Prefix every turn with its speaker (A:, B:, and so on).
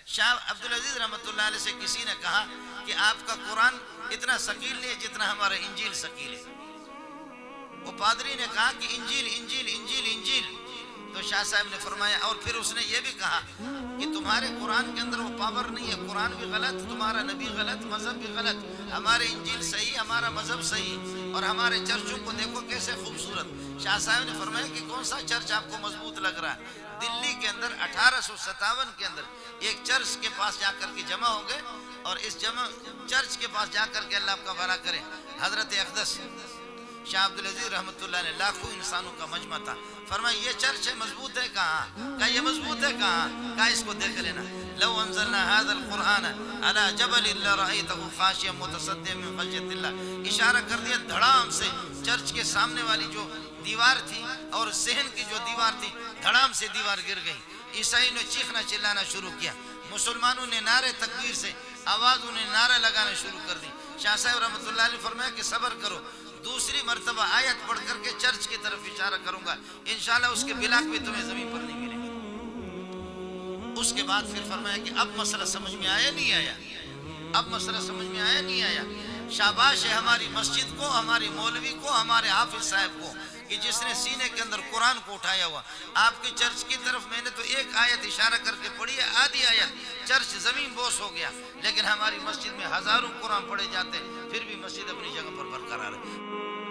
A: شاہ عبدالعزیز رحمۃ اللہ علیہ سے کسی نے کہا کہ آپ کا قرآن اتنا ثقیل نہیں ہے جتنا ہمارا انجیل ثقیل ہے. وہ پادری نے کہا کہ انجیل انجیل انجیل انجیل. تو شاہ صاحب نے فرمایا اور پھر اس نے یہ بھی کہا کہ تمہارے قرآن کے اندر وہ پاور نہیں ہے. قرآن بھی غلط, تمہارا نبی غلط, مذہب بھی غلط. ہمارے انجیل صحیح, ہمارا مذہب صحیح, اور ہمارے چرچوں کو دیکھو کیسے خوبصورت. شاہ صاحب نے فرمایا کہ کون سا چرچ آپ کو مضبوط لگ رہا ہے؟ دلی کے اندر 1857 کے اندر ایک چرچ کے پاس جا کر کے جمع ہو گئے, اور اس جمع چرچ کے پاس جا کر کے اللہ آپ کا بھلا کرے, حضرت اقدس شاہ عبدالعزیز رحمۃ اللہ نے لاکھوں انسانوں کا مجمع تھا. فرمایا یہ چرچ ہے, مضبوط ہے کہاں؟ کہا یہ مضبوط ہے کہاں؟ کہا اس کو دیکھ لینا. لو انزلنا هذا القرآن على جبل لرأيته خاشعا متصدعا من خشية الله. اشارہ کر دیا دھڑام سے چرچ کے سامنے والی جو دیوار تھی اور صحن کی جو دیوار تھی, دھڑام سے دیوار گر گئی. عیسائی نے چیخنا چلانا شروع کیا, مسلمانوں نے نعرے تکبیر سے آوازوں نے نعرہ لگانا شروع کر دی. شاہ صاحب رحمۃ اللہ علیہ فرمایا کہ صبر کرو, دوسری مرتبہ آیت پڑھ کر کے چرچ کی طرف اشارہ کروں گا, انشاءاللہ اس کے بلاک بھی تمہیں زمین پر نہیں ملیں گے. اس کے بعد پھر فرمایا کہ اب مسئلہ سمجھ میں آیا نہیں آیا, اب مسئلہ سمجھ میں آیا نہیں آیا. شاباش ہے ہماری مسجد کو, ہماری مولوی کو, ہمارے حافظ صاحب کو کہ جس نے سینے کے اندر قرآن کو اٹھایا ہوا. آپ کے چرچ کی طرف میں نے تو ایک آیت اشارہ کر کے پڑھی ہے, آدھی آیت, چرچ زمین بوس ہو گیا. لیکن ہماری مسجد میں ہزاروں قرآن پڑھے جاتے, پھر بھی مسجد اپنی جگہ پر برقرار ہے.